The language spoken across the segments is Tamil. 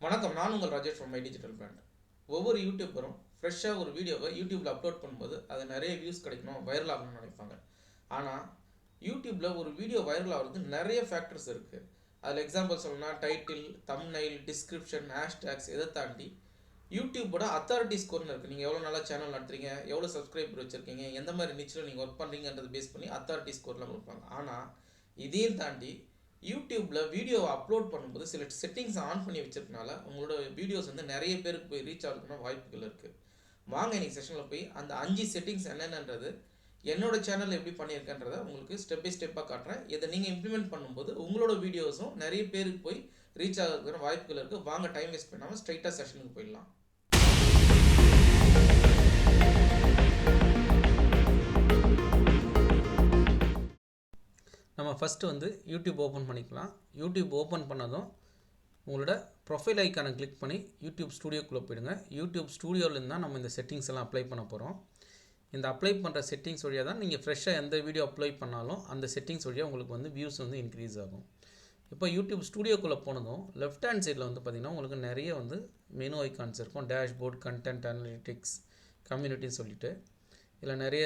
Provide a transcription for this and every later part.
வணக்கம், நான் உங்கள் Rajesh from my digital brand. ஒவ்வொரு யூடியூபரும் ஃப்ரெஷ்ஷாக ஒரு வீடியோவை யூடியூப்பில் அப்லோட் பண்ணும்போது அது நிறைய வியூஸ் கிடைக்கணும், வைரல் ஆகணும்னு நினைப்பாங்க. ஆனால் யூடியூப்பில் ஒரு வீடியோ வைரல் ஆகிறது நிறைய ஃபேக்டர்ஸ் இருக்குது. அதில் எக்ஸாம்பிள் சொல்லணும்னா டைட்டில், தம்ப்நெயில், டிஸ்கிரிப்ஷன், ஹேஷ்டேக்ஸ் இதை தாண்டி யூடியூப்போட அத்தாரிட்டி ஸ்கோர்னு இருக்குது. நீங்கள் எவ்வளோ நல்லா சேனல் நடத்துறீங்க, எவ்வளோ சப்ஸ்கிரைபர் வச்சுருக்கீங்க, எந்த மாதிரி நிச்சில் நீங்கள் ஒர்க் பண்ணுறீங்கன்றதை பேஸ் பண்ணி அத்தாரிட்டி ஸ்கோர்லாம் கொடுப்பாங்க. ஆனால் இதையும் தாண்டி யூடியூப்பில் வீடியோவை அப்லோட் பண்ணும்போது சில செட்டிங்ஸ் ஆன் பண்ணி வச்சிருக்கனால உங்களோட வீடியோஸ் வந்து நிறைய பேருக்கு போய் ரீச் ஆகிறதுக்கான வாய்ப்புகள் இருக்குது. வாங்க இன்னைக்கு செஷனில் போய் அந்த 5 செட்டிங்ஸ் என்னென்னன்றது என்னோட சேனலில் எப்படி பண்ணியிருக்கேன்றதை உங்களுக்கு ஸ்டெப் பை ஸ்டெப்பாக காட்டுறேன். இதை நீங்கள் இம்ப்ளிமெண்ட் பண்ணும்போது உங்களோட வீடியோஸும் நிறைய பேருக்கு போய் ரீச் ஆகிறதுக்கான வாய்ப்புகள் இருக்குது. வாங்க டைம் வேஸ்ட் பண்ணாமல் ஸ்ட்ரைட்டாக செஷனுக்கு போயிடலாம். நம்ம ஃபஸ்ட்டு வந்து யூடியூப் ஓப்பன் பண்ணிக்கலாம். யூடியூப் ஓப்பன் பண்ணதும் உங்களோட ப்ரொஃபைல் ஐக்கானை கிளிக் பண்ணி யூடியூப் ஸ்டூடியோக்குள்ளே போயிடுங்க. யூடியூப் ஸ்டூடியோலேருந்து தான் நம்ம இந்த செட்டிங்ஸ் எல்லாம் அப்ளை பண்ண போகிறோம். இந்த அப்ளை பண்ணுற செட்டிங்ஸ் வழியாக தான் நீங்கள் ஃப்ரெஷ்ஷாக எந்த வீடியோ அப்ளை பண்ணாலும் அந்த செட்டிங்ஸ் வழியாக உங்களுக்கு வந்து வியூஸ் வந்து இன்க்ரீஸ் ஆகும். இப்போ யூடியூப் ஸ்டூடியோக்குள்ளே போனதும் லெஃப்ட் ஹேண்ட் சைடில் வந்து பார்த்திங்கன்னா உங்களுக்கு நிறைய வந்து மெனு ஐக்கான்ஸ் இருக்கும். டேஷ்போர்ட், கண்டென்ட் அனலிட்டிக்ஸ், கம்யூனிட்டின்னு சொல்லிட்டு இதில் நிறைய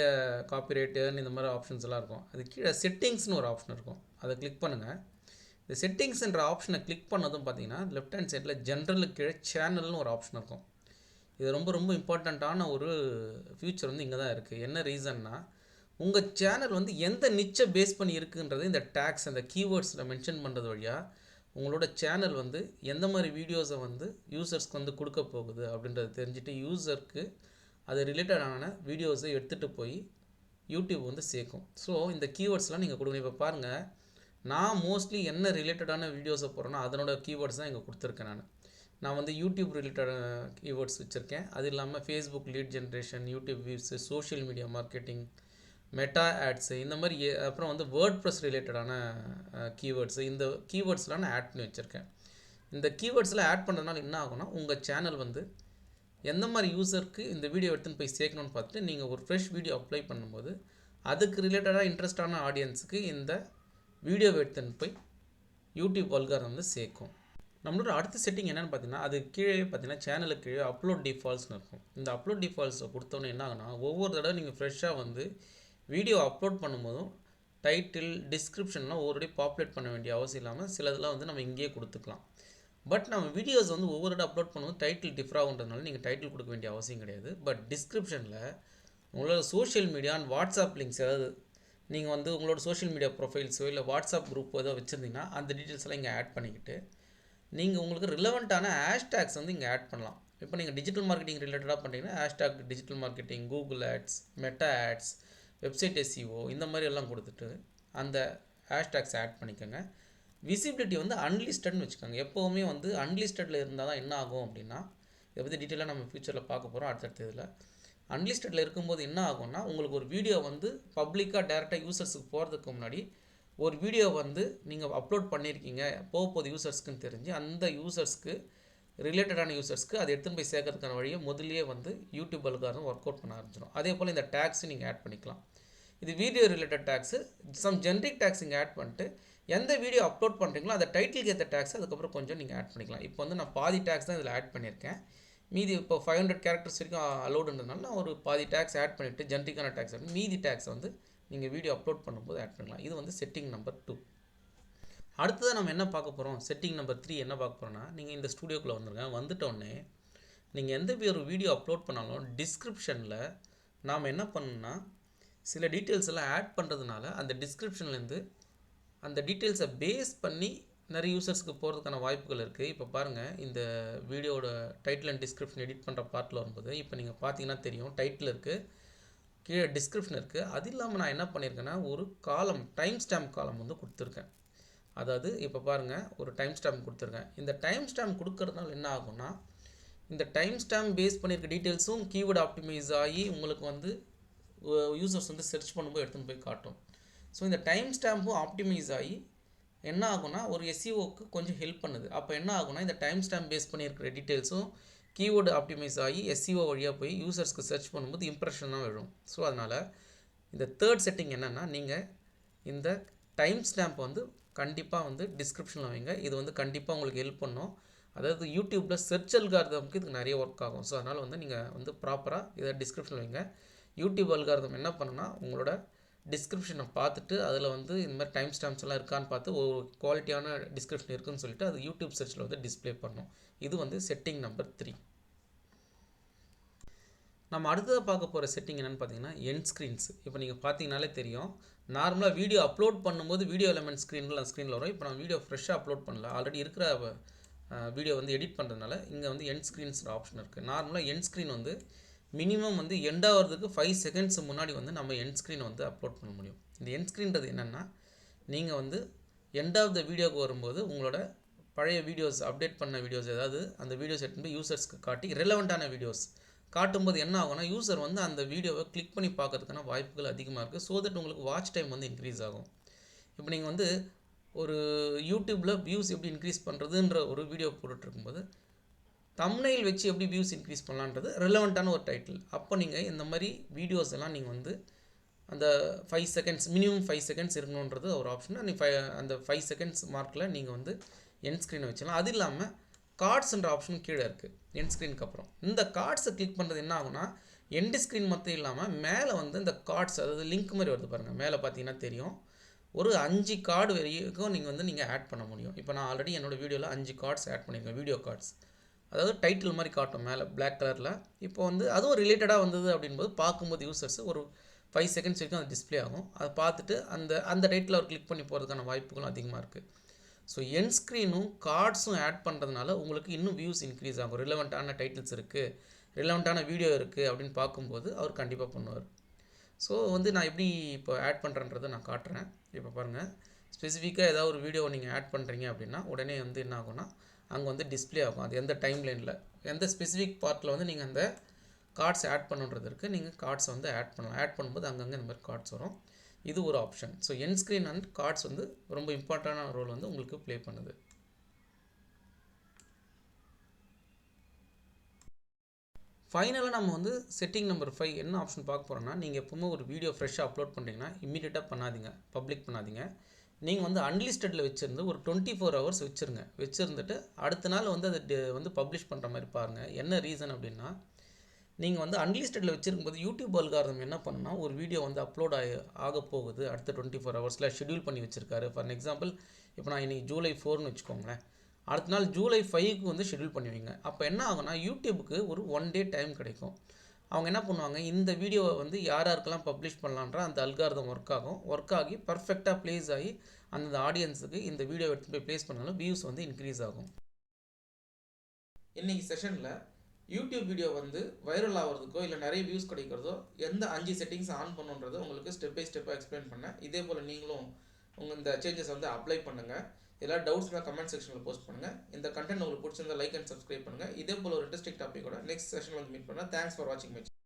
காப்பிரைட் இந்த மாதிரி ஆப்ஷன்ஸ் எல்லாம் இருக்கும். அது கீழே செட்டிங்ஸ்னு ஒரு ஆப்ஷன் இருக்கும், அதை கிளிக் பண்ணுங்கள். இந்த செட்டிங்ஸ்ன்ற ஆப்ஷனை கிளிக் பண்ணதும் பார்த்தீங்கன்னா லெஃப்ட் ஹேண்ட் சைடில் ஜென்ரலுக்கு கீழே சேனல்னு ஒரு ஆப்ஷன் இருக்கும். இது ரொம்ப ரொம்ப இம்பார்ட்டண்ட்டான ஒரு ஃபியூச்சர் வந்து இங்கே தான் இருக்குது. என்ன ரீசன்னா, உங்கள் சேனல் வந்து எந்த நிச்சை பேஸ் பண்ணி இருக்குன்றது இந்த டேக்ஸ், அந்த கீவேர்ட்ஸில் மென்ஷன் பண்ணுறது வழியாக உங்களோட சேனல் வந்து எந்த மாதிரி வீடியோஸை வந்து யூசர்ஸ்க்கு வந்து கொடுக்க போகுது அப்படின்றத தெரிஞ்சுட்டு யூசருக்கு அது ரிலேட்டடான வீடியோஸை எடுத்துகிட்டு போய் யூடியூப் வந்து சேர்க்கும். ஸோ இந்த கீவேர்ட்ஸ்லாம் நீங்கள் கொடுங்க. இப்போ பாருங்கள், நான் மோஸ்ட்லி என்ன ரிலேட்டடான வீடியோஸை போடுறேன்னா அதனோட கீவேர்ட்ஸ் தான் இங்கே கொடுத்துருக்கேன். நான் வந்து யூடியூப் ரிலேட்டடான கீவேர்ட்ஸ் வச்சுருக்கேன். அது இல்லாமல் Facebook lead generation, YouTube views, social media marketing, Meta ads, இந்த மாதிரி அப்புறம் வந்து வேர்ட் ப்ரெஸ் ரிலேட்டடான கீவேர்ட்ஸு, இந்த கீவேர்ட்ஸ்லாம் நான் ஆட் பண்ணி வச்சுருக்கேன். இந்த கீவேர்ட்ஸில் ஆட் பண்ணுறதுனால என்ன ஆகும்னா உங்கள் சேனல் வந்து எந்த மாதிரி யூசருக்கு இந்த வீடியோ எடுத்துன்னு போய் சேர்க்கணும்னு பார்த்துட்டு நீங்கள் ஒரு ஃப்ரெஷ் வீடியோ அப்ளை பண்ணும்போது அதுக்கு ரிலேட்டடாக இன்ட்ரெஸ்டான ஆடியன்ஸுக்கு இந்த வீடியோவை எடுத்துன்னு போய் யூடியூப் அல்காரிதம் வந்து சேர்க்கும். நம்மளோட அடுத்த செட்டிங் என்னென்னு பார்த்தீங்கன்னா, அது கீழே பார்த்தீங்கன்னா சேனலுக்கு கீழே அப்லோட் டிஃபால்ட்ஸ்னு இருக்கும். இந்த அப்லோட் டிஃபால்ட்ஸை கொடுத்தோன்னே என்ன ஆகுனா, ஒவ்வொரு தடவை நீங்கள் ஃப்ரெஷ்ஷாக வந்து வீடியோ அப்லோட் பண்ணும்போதும் டைட்டில், டிஸ்கிரிப்ஷன்லாம் ஒருபடி பாப்புலேட் பண்ண வேண்டிய அவசியம் இல்லாமல் சிலதெல்லாம் வந்து நம்ம இங்கேயே கொடுத்துக்கலாம். பட் நம்ம வீடியோஸ் வந்து ஒவ்வொரு இடம் அப்லோட் பண்ணும்போது டைட்டில் டிஃபர் ஆகுன்றதுனால நீங்கள் டைட்டில் கொடுக்க வேண்டிய அவசியம் கிடையாது. பட் டிஸ்கிரிப்ஷனில் உங்களோட social media and WhatsApp links, ஏதாவது நீங்கள் வந்து உங்களோட சோஷியல் மீடியா ப்ரொஃபைல்ஸோ இல்லை வாட்ஸ்அப் குரூப்போ ஏதோ வச்சுருந்தீங்கன்னா அந்த டீட்டெயில்ஸ் எல்லாம் இங்கே ஆட் பண்ணிக்கிட்டு நீங்கள் உங்களுக்கு ரிலவெண்ட்டான ஹேஷ்டேக்ஸ் வந்து இங்கே ஆட் பண்ணலாம். இப்போ நீங்கள் டிஜிட்டல் மார்க்கெட்டிங் ரிலேட்டடாக பண்ணிங்கன்னா hashtag digital marketing, Google ads, Meta ads, website SEO இந்த மாதிரி எல்லாம் கொடுத்துட்டு அந்த ஹேஷ்டேக்ஸ் ஆட் பண்ணிக்கோங்க. விசிபிலிட்டி வந்து அன்லிஸ்டட்னு வச்சுக்கோங்க. எப்போவுமே வந்து அன்லிஸ்டடில் இருந்தால் தான் என்ன ஆகும் அப்படின்னா, இதை பற்றி டீட்டெயிலாக நம்ம ஃபியூச்சரில் பார்க்க போகிறோம் அடுத்தடுத்த இதில். அன்லிஸ்டடில் இருக்கும்போது என்ன ஆகும்னா, உங்களுக்கு ஒரு வீடியோ வந்து பப்ளிக்காக டேரெக்டாக யூசர்ஸுக்கு போகிறதுக்கு முன்னாடி ஒரு வீடியோ வந்து நீங்கள் அப்லோட் பண்ணியிருக்கீங்க, போகும்போது யூசர்ஸ்க்குன்னு தெரிஞ்சு அந்த யூசர்ஸ்க்கு ரிலேட்டடான யூசர்ஸ்க்கு அதை எடுத்துன்னு போய் சேர்க்கறதுக்கான வழியை முதலியே வந்து யூடியூப் அல்காரிதம் ஒர்க் அவுட் பண்ண ஆரம்பிச்சிடும். அதே போல் இந்த டேக்ஸு நீங்கள் ஆட் பண்ணிக்கலாம். இது video related tags, some generic tags இங்கே ஆட் பண்ணிட்டு எந்த வீடியோ அப்லோட் பண்ணுறீங்களோ அந்த டைட்டிலுக்கு ஏற்ற டேக்ஸ் அதுக்கப்புறம் கொஞ்சம் நீங்கள் ஆட் பண்ணிக்கலாம். இப்போ வந்து நான் பாதி டேக்ஸ் தான் இதில் ஆட் பண்ணியிருக்கேன். மீதி இப்போ 500 கேரக்டர்ஸ் வரைக்கும் அலோடுன்றதுனால நான் ஒரு பாதி டேக்ஸ் ஆட் பண்ணிவிட்டு ஜென்ரிக்கான டேக்ஸ் ஆட் மீதி டேக்ஸ் வந்து நீங்கள் வீடியோ அப்லோட் பண்ணும்போது ஆட் பண்ணலாம். இது வந்து செட்டிங் நம்பர் 2. அடுத்ததாக நம்ம என்ன பார்க்க போகிறோம், செட்டிங் நம்பர் 3 என்ன பார்க்க போகிறோன்னா, நீங்கள் இந்த ஸ்டூடியோக்குள்ளே வந்துருங்க. வந்துட்டோடனே நீங்கள் எந்த ஒரு வீடியோ அப்லோட் பண்ணாலும் டிஸ்கிரிப்ஷனில் நாம் என்ன பண்ணணும்னா சில டீட்டெயில்ஸ் எல்லாம் ஆட் பண்ணுறதுனால அந்த டிஸ்கிரிப்ஷன்லேருந்து அந்த டீட்டெயில்ஸை பேஸ் பண்ணி நிறைய யூசர்ஸ்க்கு போகிறதுக்கான வாய்ப்புகள் இருக்குது. இப்போ பாருங்கள், இந்த வீடியோட டைட்டில் அண்ட் டிஸ்கிரிப்ஷன் எடிட் பண்ணுற பார்ட்டில் வரும்போது இப்போ நீங்கள் பார்த்தீங்கன்னா தெரியும், டைட்டில் இருக்குது, கீழே டிஸ்கிரிப்ஷன் இருக்குது. அது இல்லாமல் நான் என்ன பண்ணியிருக்கேன்னா ஒரு காலம், டைம் ஸ்டாம்ப் காலம் வந்து கொடுத்துருக்கேன். அதாவது இப்போ பாருங்கள், ஒரு டைம் ஸ்டாம்ப் கொடுத்துருக்கேன். இந்த டைம் ஸ்டாம்ப் கொடுக்கறதுனால என்ன ஆகும்னா, இந்த டைம் ஸ்டாம்ப் பேஸ் பண்ணியிருக்க டீட்டெயில்ஸும் கீவேர்டு ஆப்டிமைஸ் ஆகி உங்களுக்கு வந்து யூசர்ஸ் வந்து சர்ச் பண்ணும்போது எடுத்துன்னு போய் காட்டும். ஸோ இந்த டைம் ஸ்டாம்பும் ஆப்டிமைஸ் ஆகி என்ன ஆகும்னா ஒரு எஸ்இஓக்கு கொஞ்சம் ஹெல்ப் பண்ணுது. அப்போ என்ன ஆகும்னா இந்த டைம் ஸ்டாம்ப் பேஸ் பண்ணியிருக்கிற டீட்டெயில்ஸும் கீவேர்டு ஆப்டிமைஸ் ஆகி எஸ்இஓ வழியாக போய் யூசர்ஸ்க்கு சர்ச் பண்ணும்போது இம்ப்ரெஷன் தான் விழும். ஸோ அதனால் இந்த தேர்ட் செட்டிங் என்னென்னா, நீங்கள் இந்த டைம் ஸ்டாம்ப் வந்து கண்டிப்பாக வந்து டிஸ்கிரிப்ஷனில் வைங்க. இது வந்து கண்டிப்பாக உங்களுக்கு ஹெல்ப் பண்ணும். அதாவது யூடியூப்பில் சர்ச் அல்காரிதம்க்கு இதுக்கு நிறைய ஒர்க் ஆகும். ஸோ அதனால் வந்து நீங்கள் வந்து ப்ராப்பராக இதை டிஸ்கிரிப்ஷன் வைங்க. யூடியூப் அல்காரிதம் என்ன பண்ணுன்னா உங்களோட டிஸ்கிரிப்ஷனை பார்த்துட்டு அதில் வந்து இந்த மாதிரி டைம் ஸ்டாம்ப்ஸ் எல்லாம் இருக்கான்னு பார்த்து ஒரு குவாலிட்டியான டிஸ்கிரிப்ஷன் இருக்குன்னு சொல்லிட்டு அது யூடியூப் சர்ச்சில் வந்து டிஸ்பிளே பண்ணணும். இது வந்து செட்டிங் நம்பர் 3. நம்ம அடுத்ததாக பார்க்க போகிற செட்டிங் என்னென்னு பார்த்தீங்கன்னா எண்ட் ஸ்க்ரீன்ஸ். இப்போ நீங்கள் பார்த்தீங்கனாலே தெரியும், நார்மலாக வீடியோ அப்லோட் பண்ணும்போது வீடியோ எலமெண்ட் ஸ்க்ரீனில் வரும். இப்போ நம்ம வீடியோ ஃப்ரெஷ்ஷாக அப்லோட் பண்ணல, ஆல்ரெடி இருக்கிற வீடியோ வந்து எடிட் பண்ணுறதுனால இங்கே வந்து எண்ட் ஸ்க்ரீன்ஸ் ஆப்ஷன் இருக்குது. நார்மலாக எண்ட் ஸ்க்ரீன் வந்து மினிமம் வந்து எண்ட் ஆகிறதுக்கு 5 செகண்ட்ஸ் முன்னாடி வந்து நம்ம எண்ட் ஸ்க்ரீனை வந்து அப்லோட் பண்ண முடியும். இந்த எண்ட் ஸ்க்ரீன்றது என்னென்னா, நீங்கள் வந்து எண்ட் ஆஃப் த வீடியோக்கு வரும்போது உங்களோட பழைய வீடியோஸ் அப்டேட் பண்ண வீடியோஸ் ஏதாவது அந்த வீடியோஸ் எடுத்து யூசர்ஸ்க்கு காட்டி ரெலவெண்ட்டான வீடியோஸ் காட்டும்போது என்ன ஆகும்னா யூசர் வந்து அந்த வீடியோவை கிளிக் பண்ணி பார்க்கறதுக்கான வாய்ப்புகள் அதிகமாக இருக்குது. ஸோ தட் உங்களுக்கு வாட்ச் டைம் வந்து இன்க்ரீஸ் ஆகும். இப்போ நீங்கள் வந்து ஒரு யூடியூப்பில் வியூஸ் எப்படி இன்க்ரீஸ் பண்ணுறதுன்ற ஒரு வீடியோ போட்டுட்ருக்கும்போது தம்ப்நெயில் வச்சு எப்படி வியூஸ் இன்க்ரீஸ் பண்ணலான்றது ரெலவெண்ட்டான ஒரு டைட்டில். அப்போ நீங்கள் இந்த மாதிரி வீடியோஸ் எல்லாம் நீங்கள் வந்து அந்த 5 செகண்ட்ஸ் மினிமம் 5 செகண்ட்ஸ் இருக்கணுன்றது ஒரு ஆப்ஷன். நீங்கள் அந்த 5 செகண்ட்ஸ் மார்க்கில் நீங்கள் வந்து எண்ட் ஸ்க்ரீனை வச்சிடலாம். அது இல்லாமல் கார்ட்ஸ்ன்ற ஆப்ஷன் கீழே இருக்குது எண்ட் ஸ்க்ரீனுக்கு அப்புறம். இந்த கார்ட்ஸை கிளிக் பண்ணுறது என்ன ஆகுனா எண்ட் ஸ்க்ரீன் மட்டும் இல்லாமல் மேலே வந்து இந்த கார்ட்ஸ், அதாவது லிங்க் மாதிரி வருது பாருங்கள், மேலே பார்த்தீங்கன்னா தெரியும், ஒரு 5 கார்டு வரைக்கும் நீங்கள் ஆட் பண்ண முடியும். இப்போ நான் ஆல்ரெடி என்னோடய வீடியோவில் 5 கார்ட்ஸ் ஆட் பண்ணியிருக்கேன், வீடியோ கார்ட்ஸ். அதாவது டைட்டில் மாதிரி காட்டும் மேலே பிளாக் கலரில். இப்போ வந்து அதுவும் ரிலேட்டடாக வந்தது அப்படின்போது பார்க்கும்போது யூசர்ஸ் ஒரு 5 செகண்ட்ஸ் வரைக்கும் அது டிஸ்பிளே ஆகும். அதை பார்த்துட்டு அந்த டைட்டில் அவர் கிளிக் பண்ணி போகிறதுக்கான வாய்ப்புகளும் அதிகமாக இருக்குது. ஸோ எண்ட் ஸ்க்ரீனும் கார்ட்ஸும் ஆட் பண்ணுறதுனால உங்களுக்கு இன்னும் வியூஸ் இன்க்ரீஸ் ஆகும். ரிலவெண்ட்டான டைட்டில்ஸ் இருக்குது, ரிலவெண்ட்டான வீடியோ இருக்குது அப்படின்னு பார்க்கும்போது அவர் கண்டிப்பாக பண்ணுவார். ஸோ வந்து நான் எப்படி இப்போ ஆட் பண்ணுறேன்றதை நான் காட்டுறேன். இப்போ பாருங்கள், ஸ்பெசிஃபிக்காக ஏதாவது ஒரு வீடியோ நீங்கள் ஆட் பண்ணுறீங்க அப்படின்னா உடனே வந்து என்ன ஆகும்னா அங்கே வந்து டிஸ்பிளே ஆகும். அது எந்த டைம் லைனில் எந்த ஸ்பெசிஃபிக் பார்ட்டில் வந்து நீங்கள் அந்த கார்ட்ஸ் ஆட் பண்ணுன்றதுக்கு நீங்கள் கார்ட்ஸை வந்து ஆட் பண்ணலாம். ஆட் பண்ணும்போது அங்கங்கே இந்த மாதிரி கார்ட்ஸ் வரும். இது ஒரு option. So end screen and cards வந்து ரொம்ப இம்பார்ட்டண்டான ரோல் வந்து உங்களுக்கு ப்ளே பண்ணுது. ஃபைனலாக நம்ம வந்து செட்டிங் நம்பர் 5 என்ன ஆப்ஷன் பார்க்க போகிறோன்னா, நீங்கள் எப்பவுமே ஒரு வீடியோ ஃப்ரெஷ்ஷாக அப்லோட் பண்ணுறீங்கன்னா இம்மீடியட்டாக பண்ணாதீங்க, பப்ளிக் பண்ணாதீங்க. நீங்கள் வந்து அன்லிஸ்டடில் வச்சுருந்து ஒரு 24 ஹவர்ஸ் வச்சுருந்துட்டு அடுத்த நாள் வந்து அதை வந்து பப்ளிஷ் பண்ணுற மாதிரி பாருங்கள். என்ன ரீசன் அப்படின்னா, நீங்கள் வந்து அன்லிஸ்டடில் வச்சுருக்கும்போது யூடியூப் அல்காரிதம் என்ன பண்ணுன்னா ஒரு வீடியோ வந்து அப்லோட் ஆக போகுது அடுத்த 24 ஹவர்ஸில் ஷெட்யூல் பண்ணி வச்சுருக்காரு. ஃபார் எக்ஸாம்பிள் இப்போ நான் இன்றைக்கி ஜூலை 4ன்னு வச்சுக்கோங்களேன், அடுத்த நாள் ஜூலை 5க்கு வந்து ஷெட்யூல் பண்ணி வைங்க. அப்போ என்ன ஆகுனா யூடியூபுக்கு ஒரு 1 டே டைம் கிடைக்கும். அவங்க என்ன பண்ணுவாங்க, இந்த வீடியோவை வந்து யாருக்கெல்லாம் பப்ளிஷ் பண்ணலான்ற அந்த அல்காரிதம் ஒர்க் ஆகி பர்ஃபெக்டாக ப்ளேஸ் ஆகி அந்த ஆடியன்ஸுக்கு இந்த வீடியோ எடுத்து போய் ப்ளேஸ் பண்ணாலும் வியூஸ் வந்து இன்க்ரீஸ் ஆகும். இன்றைக்கி செஷனில் யூடியூப் வீடியோ வந்து வைரல் ஆகிறதுக்கோ இல்லை நிறைய வியூஸ் கிடைக்கிறதோ எந்த 5 செட்டிங்ஸ் ஆன் பண்ணுன்றதை உங்களுக்கு ஸ்டெப் பை ஸ்டெப்பாக எக்ஸ்பிளைன் பண்ணேன். இதே போல் நீங்களும் உங்கள் இந்த சேஞ்சஸ் வந்து அப்ளை பண்ணுங்கள். எல்லா டவுட்ஸ் தான் கமெண்ட் செக்ஷனில் போஸ்ட் பண்ணுங்கள். இந்த கண்டென்ட் உங்களுக்கு பிடிச்சிருந்தா லைக் அண்ட் சப்ஸ்கிரைப் பண்ணுங்கள். இதே போல் ஒரு இன்ட்ரெஸ்டிங் டாப்பிக்கோட நெக்ஸ்ட் செஷனில் வந்து மீட் பண்ணுங்கள். தேங்க்ஸ் ஃபார் வாட்சிங் மை சேனல்.